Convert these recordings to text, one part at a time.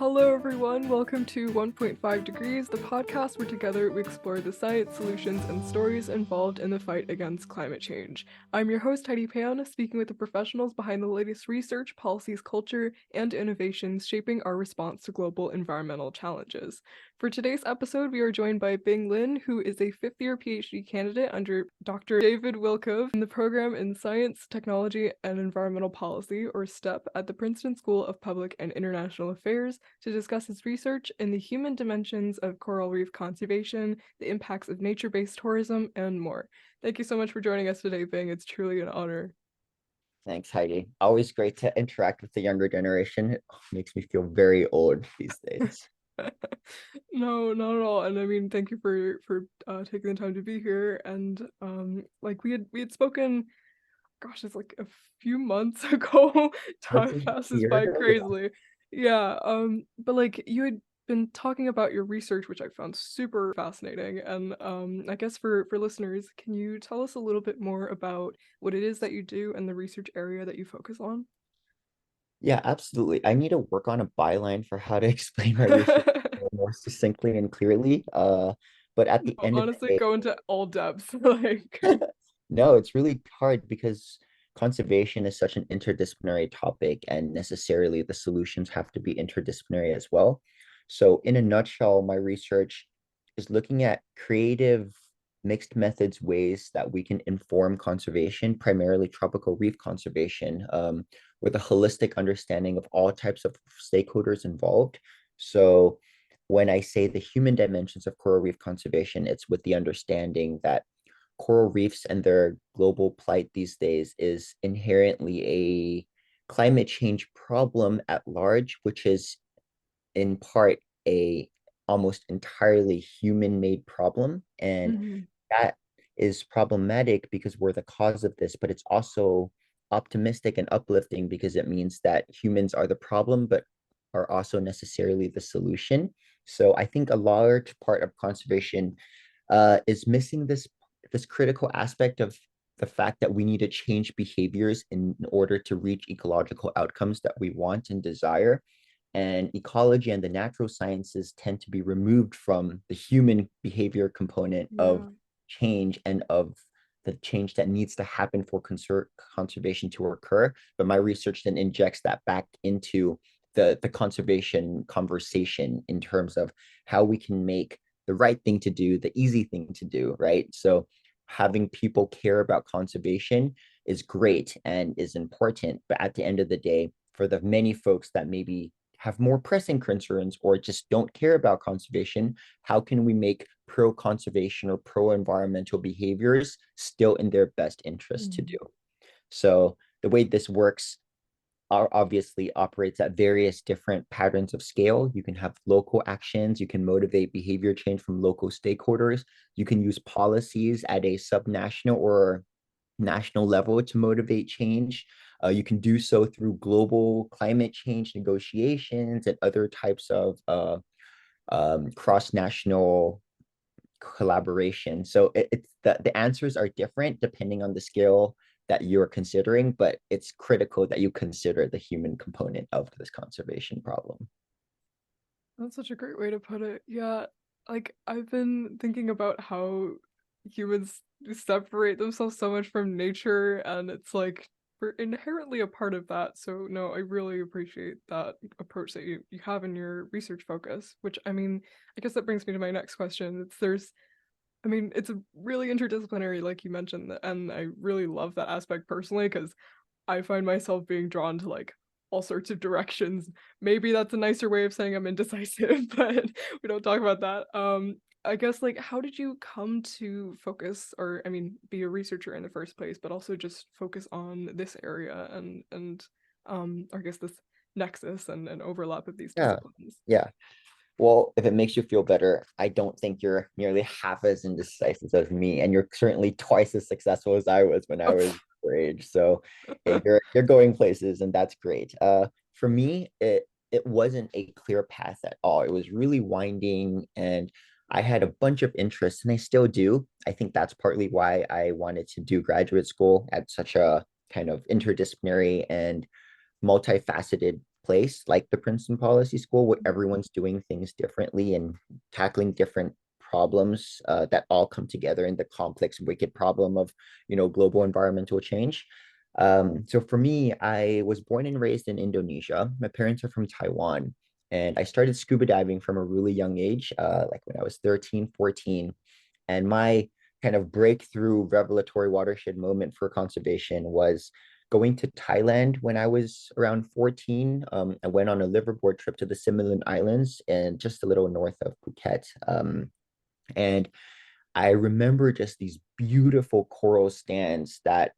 Hello, everyone. Welcome to 1.5 Degrees, the podcast where together we explore the science, solutions, and stories involved in the fight against climate change. I'm your host, Heidi Pan, speaking with the professionals behind the latest research, policies, culture, and innovations shaping our response to global environmental challenges. For today's episode, we are joined by Bing Lin, who is a fifth-year Ph.D. candidate under Dr. David Wilkov in the program in Science, Technology, and Environmental Policy, or STEP, at the Princeton School of Public and International Affairs to discuss his research in the human dimensions of coral reef conservation, the impacts of nature-based tourism, and more. Thank you so much for joining us today, Bing. It's truly an honor. Thanks, Heidi. Always great to interact with the younger generation. It makes me feel very old these days. No, not at all. And I mean, thank you for taking the time to be here. And like we had spoken, gosh, it's like a few months ago. That's Time a passes year by ago. Yeah. crazily. Yeah. But like you had been talking about your research, which I found super fascinating. And I guess for listeners, can you tell us a little bit more about what it is that you do and the research area that you focus on? Yeah, absolutely. I need to work on a byline for how to explain my research more succinctly and clearly. But at the No, end of honestly, the go into all depths. Like, day, no, it's really hard because conservation is such an interdisciplinary topic, and necessarily the solutions have to be interdisciplinary as well. So, in a nutshell, my research is looking at creative mixed methods ways that we can inform conservation, primarily tropical reef conservation, with a holistic understanding of all types of stakeholders involved. So, when I say the human dimensions of coral reef conservation, it's with the understanding that coral reefs and their global plight these days is inherently a climate change problem at large, which is in part a almost entirely human-made problem. And mhm. that is problematic because we're the cause of this, but it's also optimistic and uplifting because it means that humans are the problem, but are also necessarily the solution. So I think a large part of conservation is missing this critical aspect of the fact that we need to change behaviors in order to reach ecological outcomes that we want and desire. And ecology and the natural sciences tend to be removed from the human behavior component of Yeah. change and of the change that needs to happen for conservation to occur. But my research then injects that back into the conservation conversation in terms of how we can make the right thing to do, the easy thing to do, right? So having people care about conservation is great and is important. But at the end of the day, for the many folks that maybe have more pressing concerns or just don't care about conservation, how can we make pro conservation or pro environmental behaviors still in their best interest to do? Mhm. So the way this works obviously operates at various different patterns of scale. You can have local actions, you can motivate behavior change from local stakeholders, you can use policies at a subnational or national level to motivate change. You can do so through global climate change negotiations and other types of cross-national collaboration. So it's the answers are different depending on the scale that you're considering, but it's critical that you consider the human component of this conservation problem. That's such a great way to put it. Yeah, like I've been thinking about how humans separate themselves so much from nature, and it's like we're inherently a part of that. So no, I really appreciate that approach that you have in your research focus, which I mean, I guess that brings me to my next question. I mean, it's a really interdisciplinary, like you mentioned, and I really love that aspect personally because I find myself being drawn to like all sorts of directions. Maybe that's a nicer way of saying I'm indecisive, but we don't talk about that. I guess like how did you come to focus or I mean be a researcher in the first place, but also just focus on this area and I guess this nexus and overlap of these Yeah, disciplines? yeah. Well, if it makes you feel better, I don't think you're nearly half as indecisive as me, and you're certainly twice as successful as I was when I was your age. So, hey, you're going places, and that's great. For me, it wasn't a clear path at all. It was really winding, and I had a bunch of interests, and I still do. I think that's partly why I wanted to do graduate school at such a kind of interdisciplinary and multifaceted place, like the Princeton Policy School, where Mhm. everyone's doing things differently and tackling different problems that all come together in the complex, wicked problem of, global environmental change. So for me, I was born and raised in Indonesia. My parents are from Taiwan, and I started scuba diving from a really young age, like when I was 13, 14. And my kind of breakthrough revelatory watershed moment for conservation was going to Thailand when I was around 14. I went on a liverboard trip to the Similan Islands and just a little north of Phuket. And I remember just these beautiful coral stands that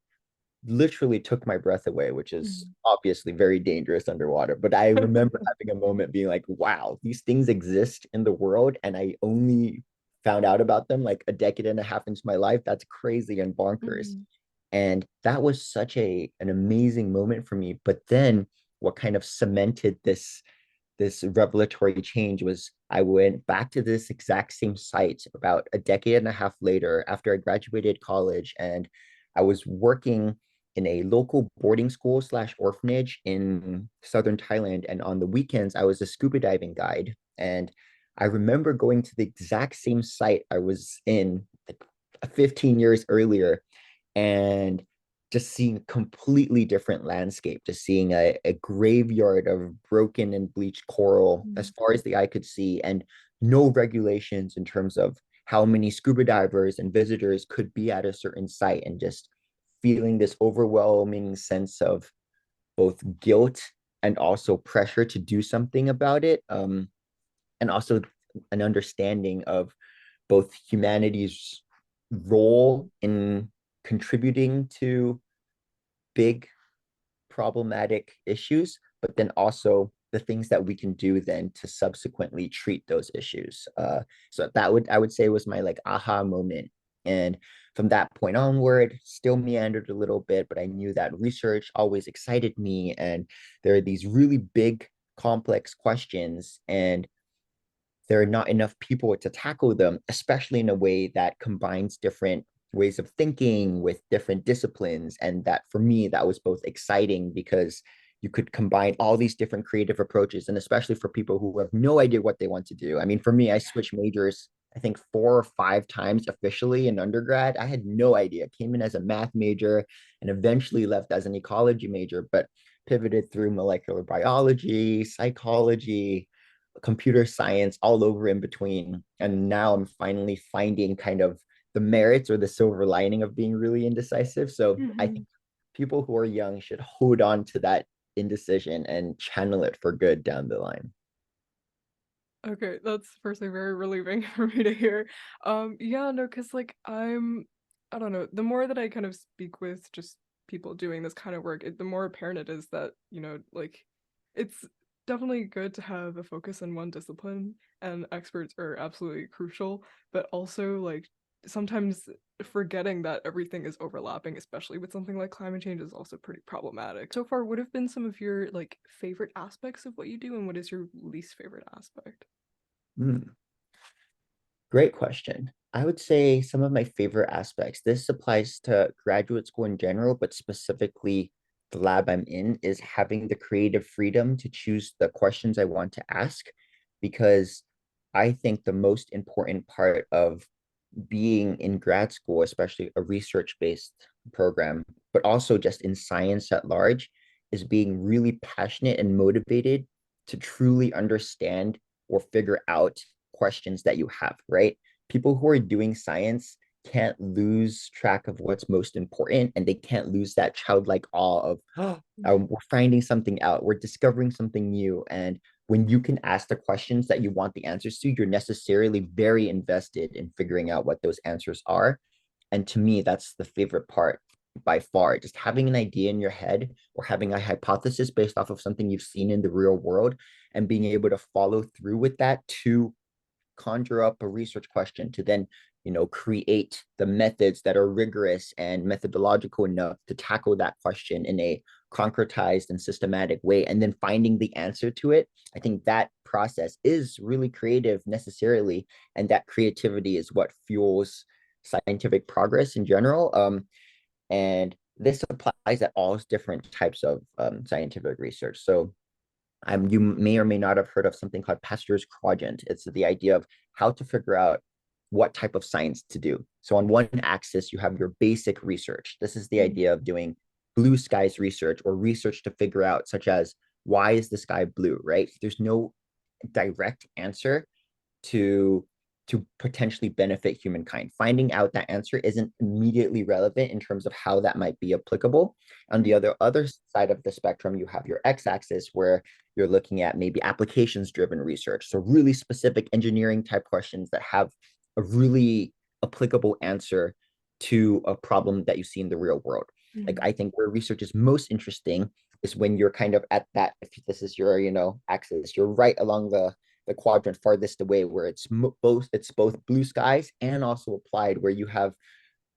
literally took my breath away, which is Mhm. obviously very dangerous underwater. But I remember having a moment being like, wow, these things exist in the world, and I only found out about them like a decade and a half into my life. That's crazy and bonkers. Mhm. And that was such an amazing moment for me. But then what kind of cemented this revelatory change was I went back to this exact same site about a decade and a half later after I graduated college, and I was working in a local boarding school slash orphanage in southern Thailand. And on the weekends, I was a scuba diving guide. And I remember going to the exact same site I was in like 15 years earlier and just seeing a completely different landscape, just seeing a graveyard of broken and bleached coral as Mhm. far as the eye could see, and no regulations in terms of how many scuba divers and visitors could be at a certain site, and just feeling this overwhelming sense of both guilt and also pressure to do something about it. And also an understanding of both humanity's role in contributing to big problematic issues, but then also the things that we can do then to subsequently treat those issues. So that would I would say was my like aha moment. And from that point onward, still meandered a little bit, but I knew that research always excited me, and there are these really big, complex questions, and there are not enough people to tackle them, especially in a way that combines different ways of thinking with different disciplines. And that for me, that was both exciting because you could combine all these different creative approaches, and especially for people who have no idea what they want to do. I mean, for me, I switched majors, I think 4 or 5 times officially in undergrad. I had no idea. Came in as a math major and eventually left as an ecology major, but pivoted through molecular biology, psychology, computer science, all over in between. And now I'm finally finding kind of the merits or the silver lining of being really indecisive. So I Mhm. think people who are young should hold on to that indecision and channel it for good down the line. Okay, that's firstly very relieving for me to hear. Yeah, no, because like I don't know, the more that I kind of speak with just people doing this kind of work, the more apparent it is that, like it's definitely good to have a focus in one discipline, and experts are absolutely crucial, but also like sometimes forgetting that everything is overlapping, especially with something like climate change, is also pretty problematic. So far, what have been some of your like favorite aspects of what you do, and what is your least favorite aspect? Mm, great question. I would say some of my favorite aspects, this applies to graduate school in general, but specifically the lab I'm in, is having the creative freedom to choose the questions I want to ask. Because I think the most important part of being in grad school, especially a research-based program, but also just in science at large, is being really passionate and motivated to truly understand or figure out questions that you have, right? People who are doing science can't lose track of what's most important, and they can't lose that childlike awe of, oh, we're finding something out, we're discovering something new. And when you can ask the questions that you want the answers to, you're necessarily very invested in figuring out what those answers are. And to me, that's the favorite part by far. Just having an idea in your head or having a hypothesis based off of something you've seen in the real world, and being able to follow through with that to conjure up a research question, to then create the methods that are rigorous and methodological enough to tackle that question in a concretized and systematic way, and then finding the answer to it. I think that process is really creative necessarily, and that creativity is what fuels scientific progress in general. And this applies at all different types of scientific research. So You may or may not have heard of something called Pasteur's quadrant. It's the idea of how to figure out what type of science to do. So on one axis, you have your basic research. This is the Mhm. idea of doing blue skies research or research to figure out, such as why is the sky blue, right? There's no direct answer to potentially benefit humankind. Finding out that answer isn't immediately relevant in terms of how that might be applicable. On the other side of the spectrum, you have your x-axis where you're looking at maybe applications driven research. So really specific engineering type questions that have a really applicable answer to a problem that you see in the real world. Like Mhm. I think where research is most interesting is when you're kind of at that, if this is your, axis, you're right along the quadrant farthest away where it's both blue skies and also applied, where you have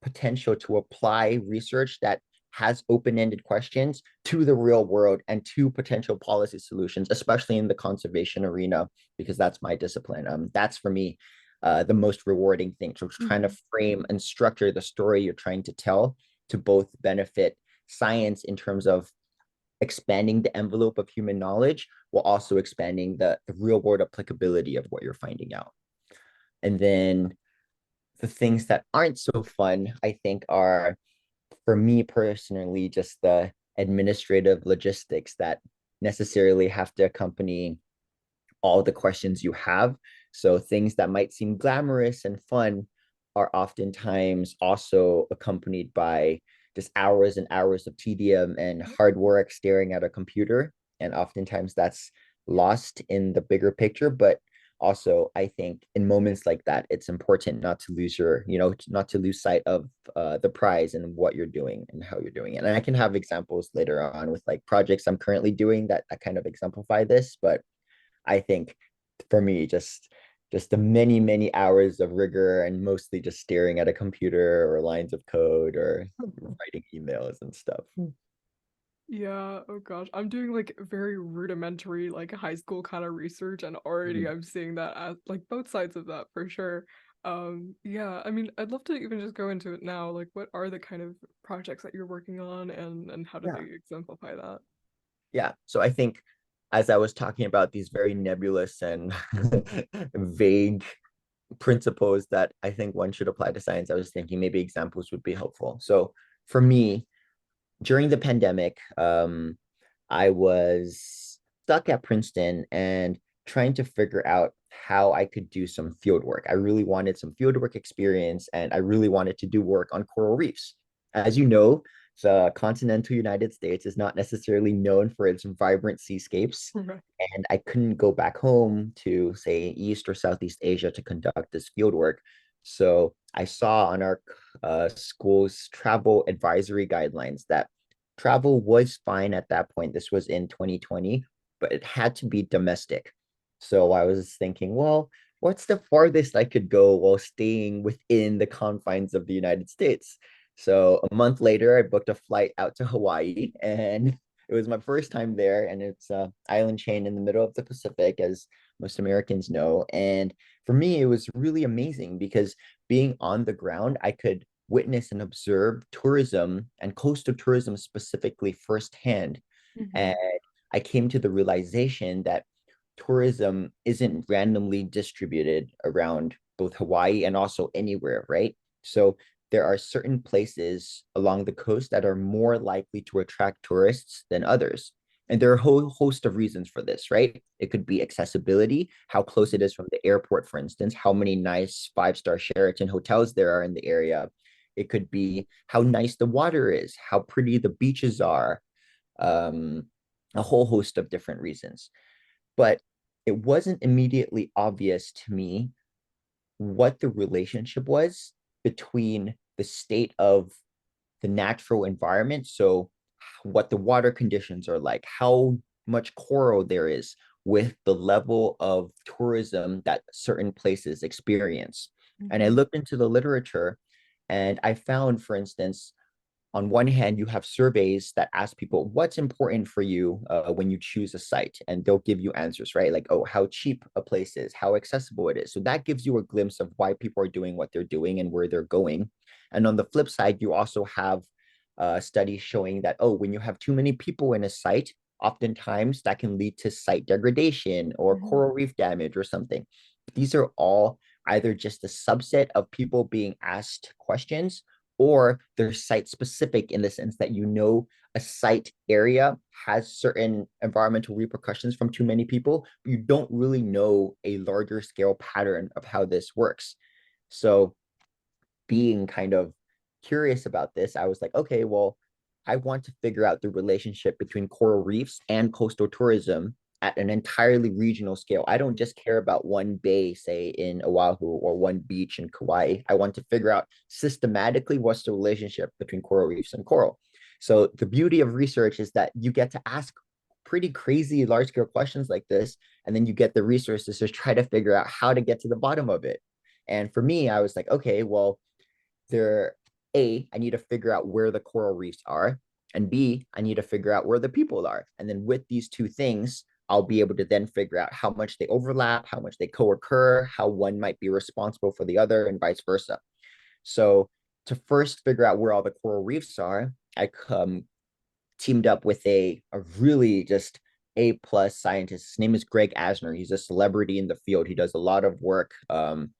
potential to apply research that has open-ended questions to the real world and to potential policy solutions, especially in the conservation arena, because that's my discipline. That's for me the most rewarding thing. So trying to Mhm. frame and structure the story you're trying to tell to both benefit science in terms of expanding the envelope of human knowledge while also expanding the real world applicability of what you're finding out. And then the things that aren't so fun, I think, are for me personally, just the administrative logistics that necessarily have to accompany all the questions you have. So things that might seem glamorous and fun are oftentimes also accompanied by just hours and hours of tedium and hard work staring at a computer. And oftentimes that's lost in the bigger picture. But also, I think in moments like that, it's important not to lose not to lose sight of the prize and what you're doing and how you're doing it. And I can have examples later on with like projects I'm currently doing that kind of exemplify this. But I think for me, just the many hours of rigor and mostly just staring at a computer or lines of code or writing emails and stuff. Yeah, oh gosh. I'm doing like very rudimentary, like high school kind of research, and already Mhm. I'm seeing that as like both sides of that for sure. Yeah, I mean, I'd love to even just go into it now. Like, what are the kind of projects that you're working on, and how do they Yeah. exemplify that? Yeah. So I think as I was talking about these very nebulous and vague principles that I think one should apply to science, I was thinking maybe examples would be helpful. So for me, during the pandemic, I was stuck at Princeton and trying to figure out how I could do some field work. I really wanted some field work experience and I really wanted to do work on coral reefs. As you know, the continental United States is not necessarily known for its vibrant seascapes. Right. And I couldn't go back home to, say, East or Southeast Asia to conduct this field work. So I saw on our school's travel advisory guidelines that travel was fine at that point. This was in 2020, but it had to be domestic. So I was thinking, well, what's the farthest I could go while staying within the confines of the United States? So a month later, I booked a flight out to Hawaii, and it was my first time there. And it's an island chain in the middle of the Pacific, as most Americans know. And for me, it was really amazing because being on the ground, I could witness and observe tourism and coastal tourism specifically firsthand. And Hmm. I came to the realization that tourism isn't randomly distributed around both Hawaii and also anywhere, right? So there are certain places along the coast that are more likely to attract tourists than others. And there are a whole host of reasons for this, right? It could be accessibility, how close it is from the airport, for instance, how many nice five-star Sheraton hotels there are in the area. It could be how nice the water is, how pretty the beaches are, um, a whole host of different reasons. But it wasn't immediately obvious to me what the relationship was between the state of the natural environment. So, what the water conditions are like, how much coral there is with the level of tourism that certain places experience. And I Hmm. looked into the literature and I found, for instance, on one hand, you have surveys that ask people what's important for you when you choose a site, and they'll give you answers, right? Like, oh, how cheap a place is, how accessible it is. So that gives you a glimpse of why people are doing what they're doing and where they're going. And on the flip side, you also have studies showing that, oh, when you have too many people in a site, oftentimes that can lead to site degradation or Mhm. coral reef damage or something. These are all either just a subset of people being asked questions, or they're site specific in the sense that a site area has certain environmental repercussions from too many people, but you don't really know a larger scale pattern of how this works. So being kind of curious about this, I was like, okay, well, I want to figure out the relationship between coral reefs and coastal tourism at an entirely regional scale. I don't just care about one bay, say in Oahu, or one beach in Kauai. I want to figure out systematically what's the relationship between coral reefs and coral. So the beauty of research is that you get to ask pretty crazy large scale questions like this, and then you get the resources to try to figure out how to get to the bottom of it. And for me, I was like, okay, well, there, I need to figure out where the coral reefs are, and B, I need to figure out where the people are. And then with these two things, I'll be able to then figure out how much they overlap, how much they co-occur, how one might be responsible for the other, and vice versa. So to first figure out where all the coral reefs are, I teamed up with a really just A+ scientist. His name is Greg Asner. He's a celebrity in the field. He does a lot of work on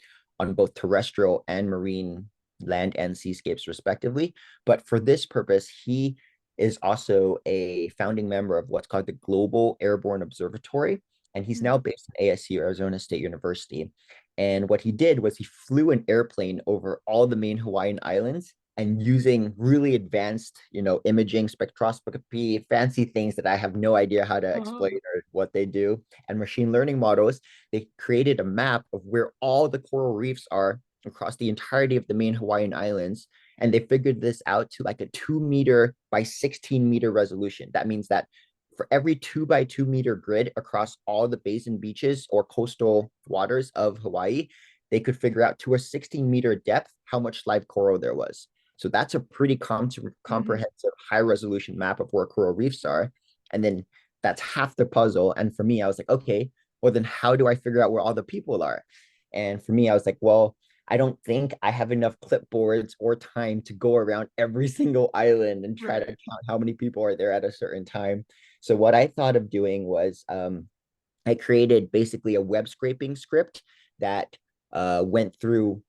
both terrestrial and marine land and seascapes, respectively. But for this purpose, he is also a founding member of what's called the Global Airborne Observatory. And he's now Mhm. based in ASU, Arizona State University. And what he did was he flew an airplane over all the main Hawaiian islands, and using really advanced, imaging, spectroscopy, fancy things that I have no idea how to Uh-huh. exploit or what they do, and machine learning models, they created a map of where all the coral reefs are across the entirety of the main Hawaiian islands. And they figured this out to like a 2 meter by 16 meter resolution. That means that for every 2 by 2 meter grid across all the basin beaches or coastal waters of Hawaii, they could figure out to a 16-meter depth how much live coral there was. So that's a pretty Mhm. comprehensive, high resolution map of where coral reefs are. And then that's half the puzzle. And for me, I was like, okay, well, then how do I figure out where all the people are? And for me, I was like, well, I don't think I have enough clipboards or time to go around every single island and try to Right. count how many people are there at a certain time. So what I thought of doing was I created basically a web scraping script that went through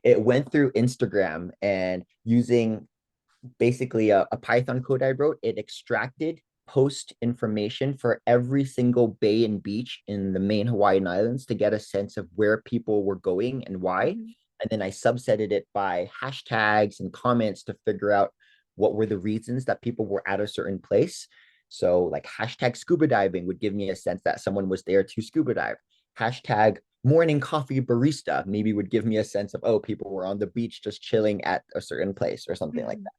it went through Instagram, and using basically a Python code I wrote, it extracted post information for every single bay and beach in the main Hawaiian Islands to get a sense of where people were going and why. Mhm. And then I subsetted it by hashtags and comments to figure out what were the reasons that people were at a certain place. So, like hashtag scuba diving would give me a sense that someone was there to scuba dive. Hashtag morning coffee barista maybe would give me a sense of, oh, people were on the beach just chilling at a certain place or something like Mhm. that.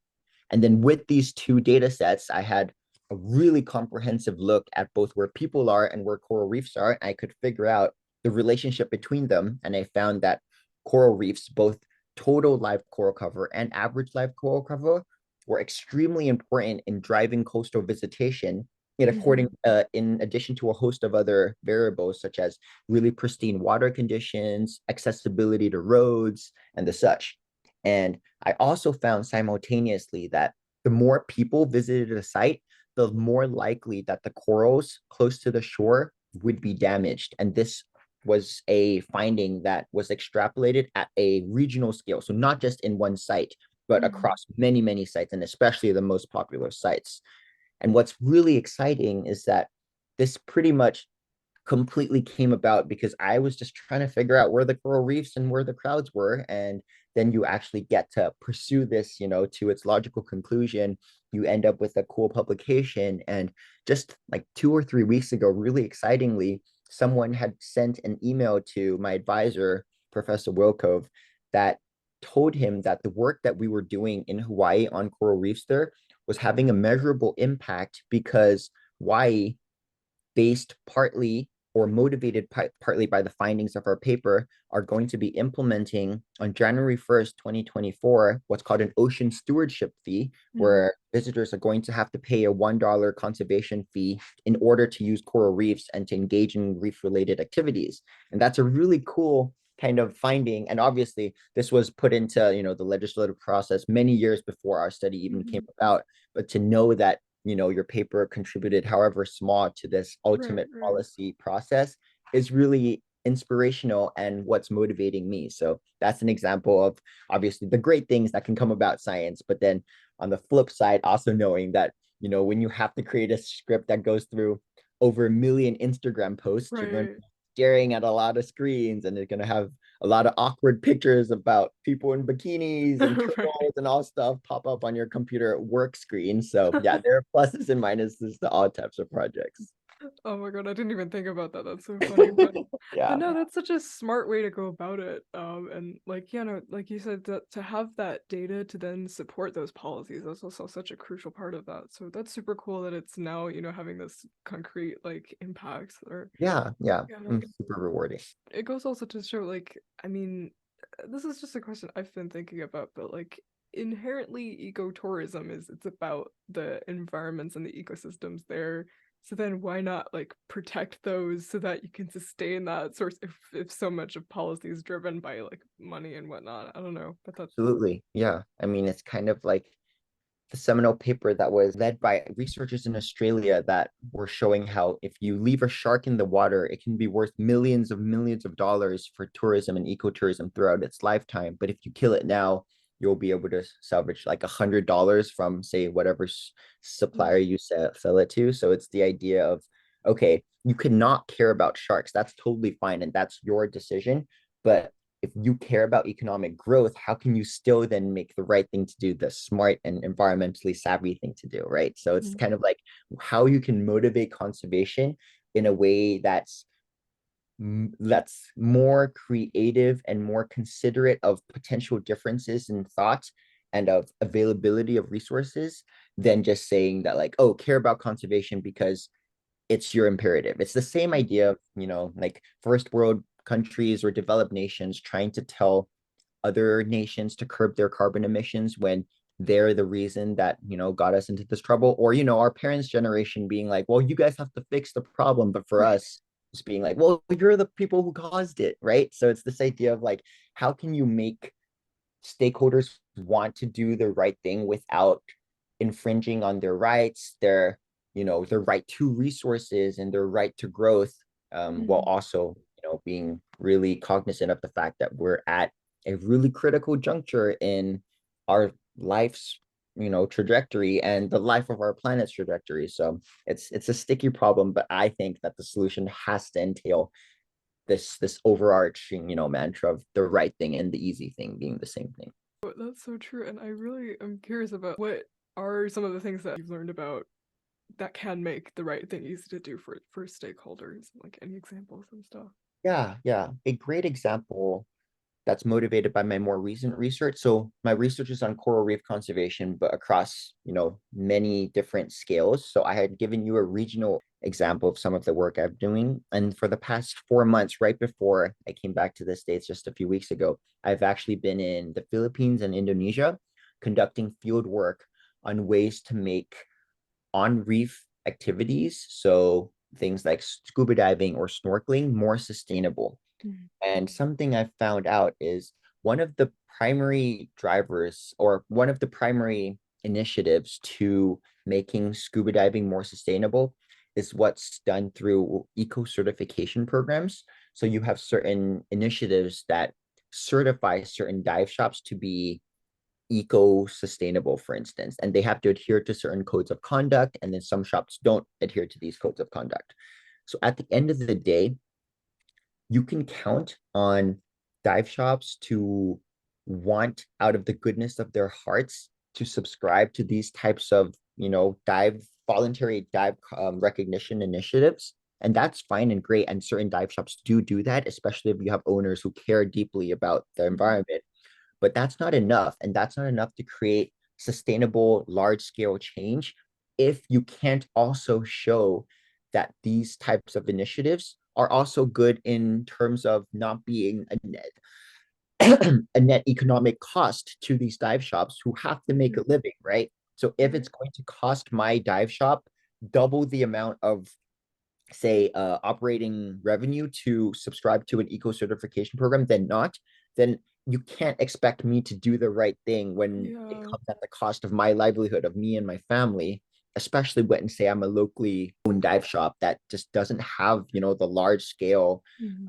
And then with these two data sets, I had a really comprehensive look at both where people are and where coral reefs are. I could figure out the relationship between them. And I found that coral reefs, both total live coral cover and average live coral cover, were extremely important in driving coastal visitation. Yet, Mhm. in addition to a host of other variables, such as really pristine water conditions, accessibility to roads, and the such. And I also found simultaneously that the more people visited a site, the more likely that the corals close to the shore would be damaged. And this was a finding that was extrapolated at a regional scale. So not just in one site, but Mhm. across many, many sites, and especially the most popular sites. And what's really exciting is that this pretty much completely came about because I was just trying to figure out where the coral reefs and where the crowds were. And then you actually get to pursue this, to its logical conclusion. You end up with a cool publication. And just like 2 or 3 weeks ago, really excitingly, someone had sent an email to my advisor, Professor Wilkove, that told him that the work that we were doing in Hawaii on coral reefs there was having a measurable impact because Hawaii, based partly or motivated partly by the findings of our paper, are going to be implementing on January 1st, 2024, what's called an ocean stewardship fee, Mhm. where visitors are going to have to pay a $1 conservation fee in order to use coral reefs and to engage in reef related activities. And that's a really cool kind of finding. And obviously, this was put into the legislative process many years before our study even came Mhm. about. But to know that your paper contributed however small to this Right, ultimate right. policy process is really inspirational and what's motivating me. So that's an example of obviously the great things that can come about science, but then on the flip side, also knowing that, when you have to create a script that goes through over a million Instagram posts, you're going to Right. be staring at a lot of screens and you're going to have a lot of awkward pictures about people in bikinis and Right. turtles and all stuff pop up on your computer work screen. So yeah, there are pluses and minuses to all types of projects. Oh my god, I didn't even think about that. That's so funny. But Yeah, no, that's such a smart way to go about it. And like, no, like you said, that to have that data to then support those policies, that's also such a crucial part of that. So that's super cool that it's now, having this concrete like impact or yeah, no, super rewarding. it goes also to show like, I mean, this is just a question I've been thinking about, but like inherently ecotourism is it's about the environments and the ecosystems there. So then why not like protect those so that you can sustain that source if so much of policy is driven by like money and whatnot. I don't know, but that's Absolutely. Yeah. I mean, it's kind of like the seminal paper that was led by researchers in Australia that were showing how if you leave a shark in the water, it can be worth millions of dollars for tourism and ecotourism throughout its lifetime. But if you kill it now, you'll be able to salvage like $100 from, say, whatever supplier you sell it to. So it's the idea of, okay, you cannot care about sharks. That's totally fine. And that's your decision. But if you care about economic growth, how can you still then make the right thing to do, the smart and environmentally savvy thing to do, right? So it's Mhm. kind of like how you can motivate conservation in a way that's more creative and more considerate of potential differences in thought and of availability of resources than just saying that like, oh, care about conservation because it's your imperative. It's the same idea of, like first world countries or developed nations trying to tell other nations to curb their carbon emissions when they're the reason that, got us into this trouble. Or, our parents' generation being like, well, you guys have to fix the problem. But for Right. us, it's being like, well, you're the people who caused it, right? So it's this idea of like, how can you make stakeholders want to do the right thing without infringing on their rights, their right to resources and their right to growth, while Mhm. also, being really cognizant of the fact that we're at a really critical juncture in our life's, trajectory and the life of our planet's trajectory. So it's a sticky problem, but I think that the solution has to entail this overarching, mantra of the right thing and the easy thing being the same thing. Oh, that's so true. And I really am curious about what are some of the things that you've learned about that can make the right thing easy to do for stakeholders, like any examples and stuff. Yeah, yeah. A great example that's motivated by my more recent research. So my research is on coral reef conservation, but across, many different scales. So I had given you a regional example of some of the work I'm doing. And for the past 4 months, right before I came back to the States just a few weeks ago, I've actually been in the Philippines and Indonesia conducting field work on ways to make on reef activities, so things like scuba diving or snorkeling, more sustainable. Mhm. And something I found out is one of the primary drivers or one of the primary initiatives to making scuba diving more sustainable is what's done through eco certification programs. So you have certain initiatives that certify certain dive shops to be eco-sustainable, for instance, and they have to adhere to certain codes of conduct, and then some shops don't adhere to these codes of conduct. So at the end of the day, you can count on dive shops to want out of the goodness of their hearts to subscribe to these types of, dive voluntary dive recognition initiatives. And that's fine and great. And certain dive shops do that, especially if you have owners who care deeply about the Mhm. environment, but that's not enough. And that's not enough to create sustainable, large scale change if you can't also show that these types of initiatives are also good in terms of not being a net a net economic cost to these dive shops who have to make a Right. living, right? So if it's Right. going to cost my dive shop double the amount of, say, operating revenue to subscribe to an eco certification program then you can't expect me to do the right thing when it Yeah. comes at the cost of my livelihood, of me and my family. especially when, say, I'm a locally owned dive shop that just doesn't have, the large scale Mhm.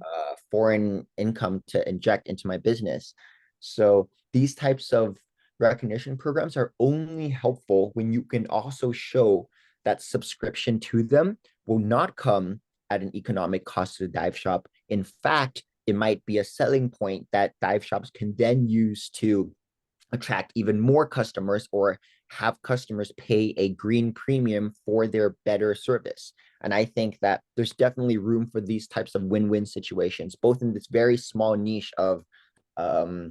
foreign income to inject into my business. So these types of recognition programs are only helpful when you can also show that subscription to them will not come at an economic cost to the dive shop. In fact, it might be a selling point that dive shops can then use to attract even more customers or have customers pay a green premium for their better service. And I think that there's definitely room for these types of win-win situations, both in this very small niche of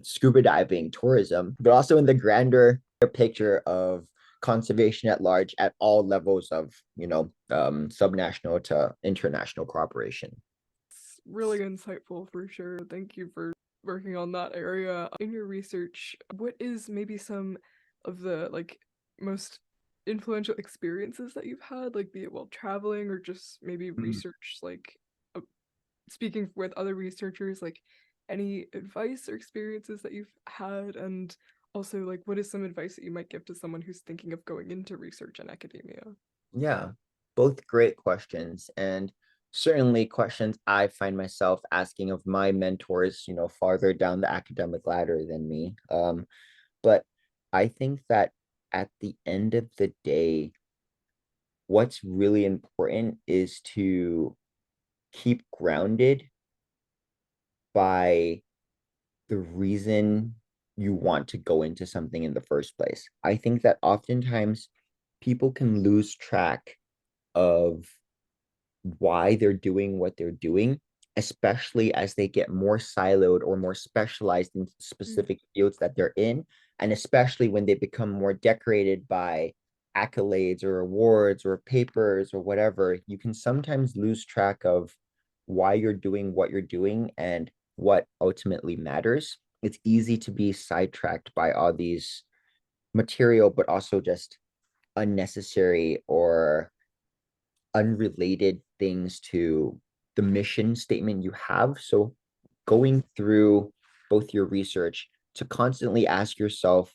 scuba diving tourism, but also in the grander picture of conservation at large at all levels of, subnational to international cooperation. It's really insightful for sure. Thank you for working on that area. In your research, what is maybe some of the like most influential experiences that you've had, like be it while traveling or just maybe Mm. research, like uh, speaking with other researchers, like any advice or experiences that you've had, and also like what is some advice that you might give to someone who's thinking of going into research and academia? Yeah, both great questions, and certainly questions I find myself asking of my mentors, farther down the academic ladder than me. But I think that at the end of the day, what's really important is to keep grounded by the reason you want to go into something in the first place. I think that oftentimes people can lose track of why they're doing what they're doing, especially as they get more siloed or more specialized in Mm. specific fields that they're in, and especially when they become more decorated by accolades or awards or papers or whatever, you can sometimes lose track of why you're doing what you're doing and what ultimately matters. It's easy to be sidetracked by all these material, but also just unnecessary or unrelated things to the mission statement you have. So going through both your research to constantly ask yourself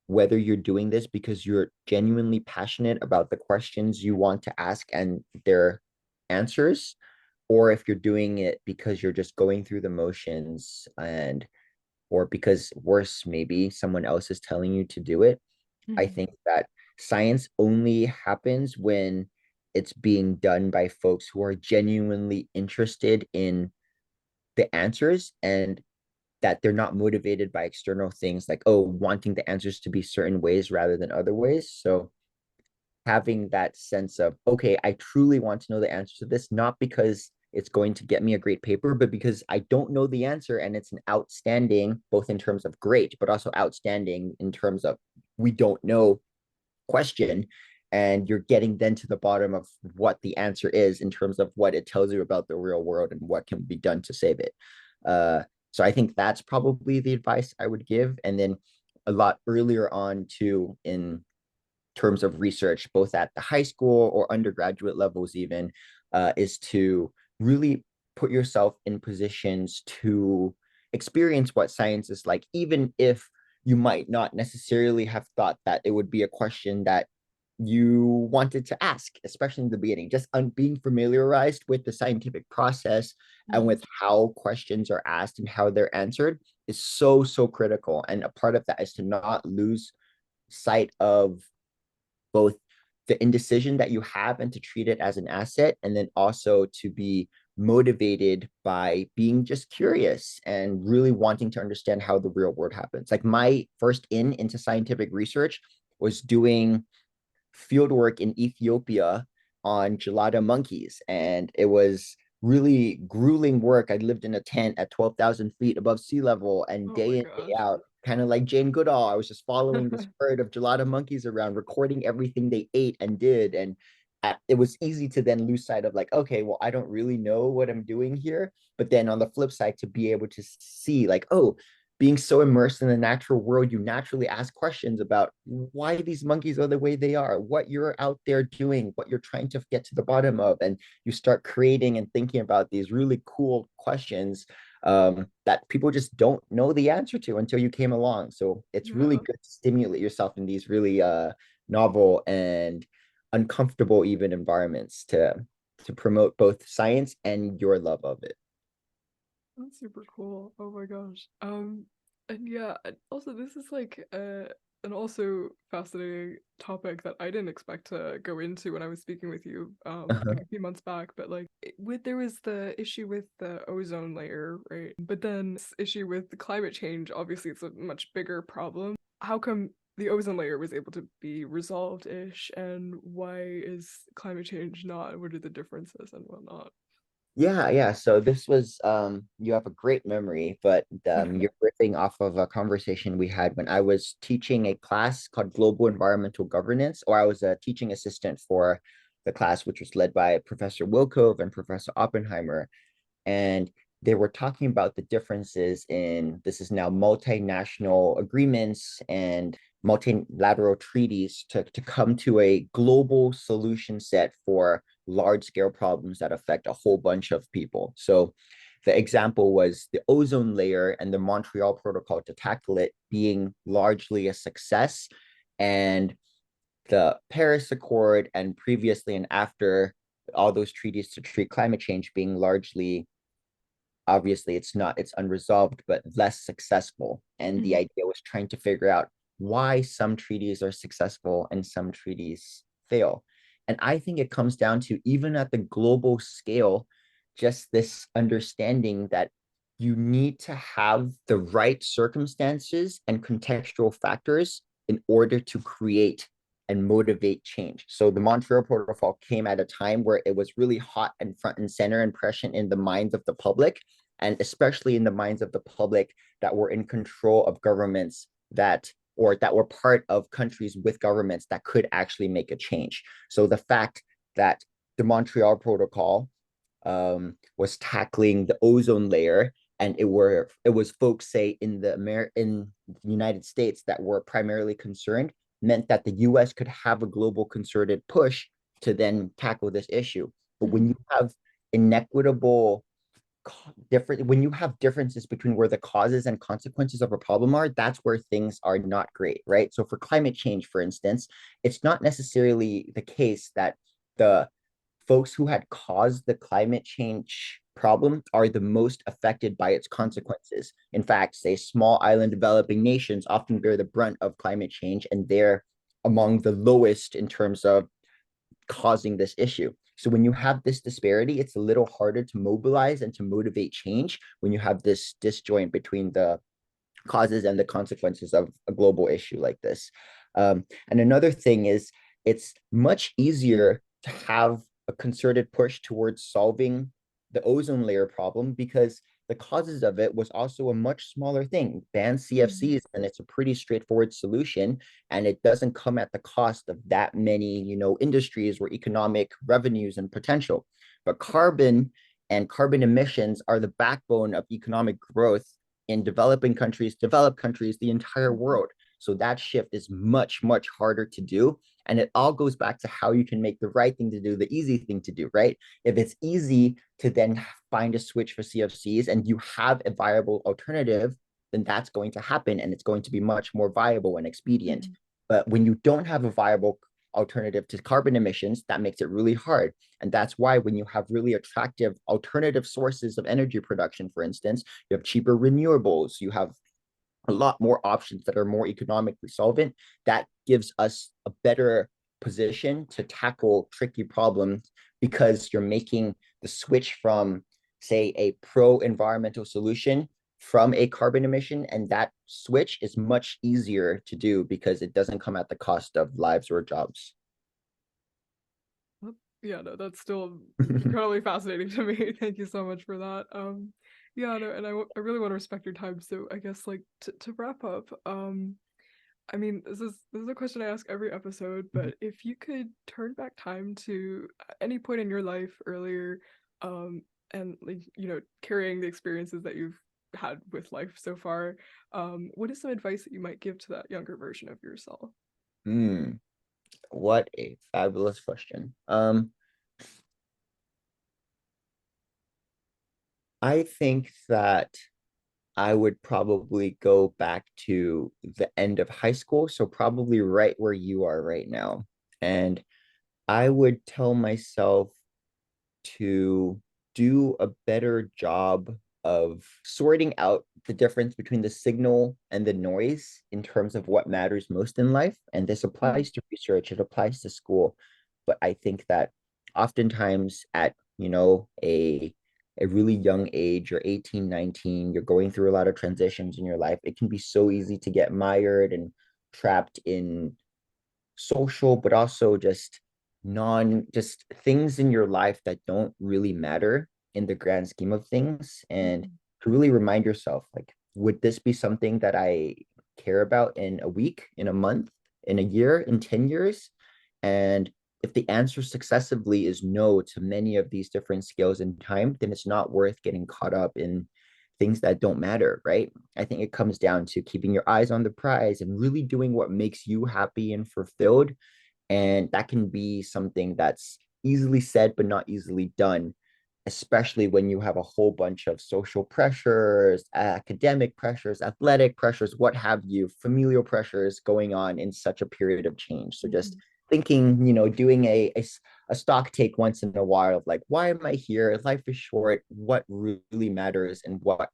whether you're doing this because you're genuinely passionate about the questions you want to ask and their answers, or if you're doing it because you're just going through the motions and or because worse, maybe someone else is telling you to do it. I Mhm. think that science only happens when it's being done by folks who are genuinely interested in the answers and that they're not motivated by external things like, oh, wanting the answers to be certain ways rather than other ways. So having that sense of, okay, I truly want to know the answer to this, not because it's going to get me a great paper, but because I don't know the answer and it's an outstanding, both in terms of great, but also outstanding in terms of we don't know question. And you're getting then to the bottom of what the answer is in terms of what it tells you about the real world and what can be done to save it. So I think that's probably the advice I would give. And then a lot earlier on, too, in terms of research, both at the high school or undergraduate levels, even, is to really put yourself in positions to experience what science is like, even if you might not necessarily have thought that it would be a question that you wanted to ask, especially in the beginning. Just being familiarized with the scientific process and Mhm. with how questions are asked and how they're answered is so, so critical. And a part of that is to not lose sight of both the indecision that you have and to treat it as an asset, and then also to be motivated by being just curious and really wanting to understand how the real world happens. Like my first into scientific research was doing field work in Ethiopia on gelada monkeys. And it was really grueling work. I lived in a tent at 12,000 feet above sea level, and Oh my day in, day gosh. out, kind of like Jane Goodall, I was just following this herd of gelada monkeys around, recording everything they ate and did. And it was easy to then lose sight of like, okay, well, I don't really know what I'm doing here. But then on the flip side, to be able to see like, oh, being so immersed in the natural world, you naturally ask questions about why these monkeys are the way they are, what you're out there doing, what you're trying to get to the bottom of. And you start creating and thinking about these really cool questions that people just don't know the answer to until you came along. So it's really Yeah. good to stimulate yourself in these really novel and uncomfortable even environments to promote both science and your love of it. That's super cool. Oh my gosh. And yeah, and also this is like an also fascinating topic that I didn't expect to go into when I was speaking with you like Uh-huh. a few months back, but like with there was the issue with the ozone layer, right? But then this issue with the climate change, obviously it's a much bigger problem. How come the ozone layer was able to be resolved-ish, and why is climate change not? What are the differences and whatnot? Yeah, yeah. So this was you have a great memory, but you're riffing off of a conversation we had when I was teaching a class called Global Environmental Governance, or I was a teaching assistant for the class, which was led by Professor Wilkove and Professor Oppenheimer. And they were talking about the differences in this is now multinational agreements and multilateral treaties to come to a global solution set for large scale problems that affect a whole bunch of people. So the example was the ozone layer and the Montreal Protocol to tackle it being largely a success, and the Paris Accord and previously and after all those treaties to treat climate change being largely, obviously it's not, it's unresolved, but less successful. And the Mhm. idea was trying to figure out why some treaties are successful and some treaties fail. And I think it comes down to, even at the global scale, just this understanding that you need to have the right circumstances and contextual factors in order to create and motivate change. So the Montreal Protocol came at a time where it was really hot and front and center and present in the minds of the public, and especially in the minds of the public that were in control of governments that, or that were part of countries with governments that could actually make a change. So the fact that the Montreal Protocol was tackling the ozone layer, and it was folks say in in the United States that were primarily concerned, meant that the US could have a global concerted push to then tackle this issue. But when Mhm. you have inequitable different when you have differences between where the causes and consequences of a problem are, that's where things are not great, right? So for climate change, for instance, it's not necessarily the case that the folks who had caused the climate change problem are the most affected by its consequences. In fact, say small island developing nations often bear the brunt of climate change, and they're among the lowest in terms of causing this issue. So when you have this disparity, it's a little harder to mobilize and to motivate change when you have this disjoint between the causes and the consequences of a global issue like this. And another thing is, it's much easier to have a concerted push towards solving the ozone layer problem because the causes of it was also a much smaller thing. Ban Mhm. CFCs, and it's a pretty straightforward solution, and it doesn't come at the cost of that many, industries or economic revenues and potential. But carbon and carbon emissions are the backbone of economic growth in developing countries, developed countries, the entire Mhm. world. So that shift is much, much harder to do. And it all goes back to how you can make the right thing to do, the easy thing to do, right? If it's easy to then find a switch for CFCs and you have a viable alternative, then that's going to happen and it's going to be much more viable and expedient. Mhm. But when you don't have a viable alternative to carbon emissions, that makes it really hard. And that's why when you have really attractive alternative sources of energy production, for instance, you have cheaper renewables, you have a lot more options that are more economically solvent. That gives us a better position to tackle tricky problems because you're making the switch from, say, a pro environmental solution from a carbon emission. And that switch is much easier to do because it doesn't come at the cost of lives or jobs. Well, yeah, no, that's still incredibly fascinating to me. Thank you so much for that. Yeah, no, and I really want to respect your time. So I guess like to wrap up, I mean, this is a question I ask every episode, but if you could turn back time to any point in your life earlier, and like carrying the experiences that you've had with life so far, what is some advice that you might give to that younger version of yourself? Hmm, what a fabulous question. I think that I would probably go back to the end of high school, so probably right where you are right now. And I would tell myself to do a better job of sorting out the difference between the signal and the noise in terms of what matters most in life. And this Mm, applies to research, it applies to school. But I think that oftentimes at, a really young age, you're 18, 19, you're going through a lot of transitions in your life. It can be so easy to get mired and trapped in social, but also just things in your life that don't really matter in the grand scheme of things. And mm, to really remind yourself, like, would this be something that I care about in a week, in a month, in a year, in 10 years? And if the answer successively is no to many of these different scales in time, then it's not worth getting caught up in things that don't matter, right? I think it comes down to keeping your eyes on the prize and really doing what makes you happy and fulfilled. And that can be something that's easily said, but not easily done, especially when you have a whole bunch of social pressures, academic pressures, athletic pressures, what have you, familial pressures going on in such a period of change. So just mhm. thinking, doing a stock take once in a while of like, why am I here? Life is short. What really matters and what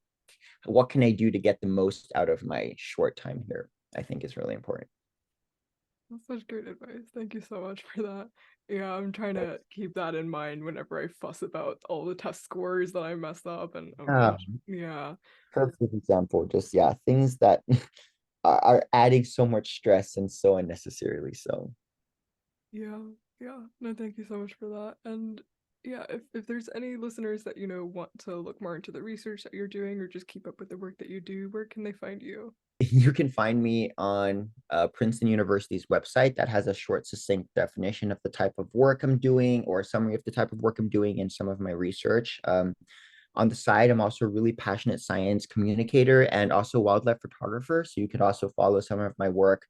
can I do to get the most out of my short time here? I think is really important. That's such great advice. Thank you so much for that. Yeah, I'm trying to keep that in mind whenever I fuss about all the test scores that I mess up and oh Yeah, gosh. Yeah. perfect example. Just yeah, things that are adding so much stress and so unnecessarily so. Yeah, yeah. No, thank you so much for that. And yeah, if there's any listeners that, want to look more into the research that you're doing or just keep up with the work that you do, where can they find you? You can find me on Princeton University's website that has a short, succinct definition of the type of work I'm doing or a summary of the type of work I'm doing and some of my research. On the side, I'm also a really passionate science communicator and also wildlife photographer. So you could also follow some of my work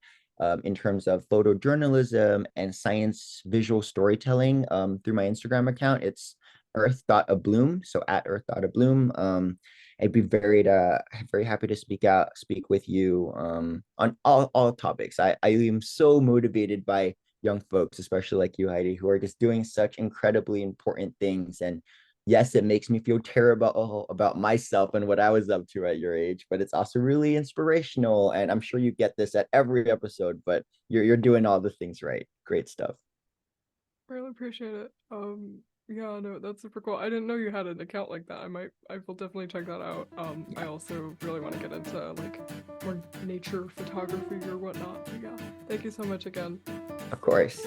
in terms of photojournalism and science visual storytelling through my Instagram account. It's earth.abloom. So at earth.abloom. I'd be very happy to speak with you on all topics. I am so motivated by young folks, especially like you, Heidi, who are just doing such incredibly important things. And yes, it makes me feel terrible about myself and what I was up to at your age, but it's also really inspirational. And I'm sure you get this at every episode, but you're doing all the things right. Great stuff. Really appreciate it. Yeah, no, that's super cool. I didn't know you had an account like that. I will definitely check that out. I Yeah, also really want to get into like more nature photography or whatnot. But yeah, thank you so much again. of course.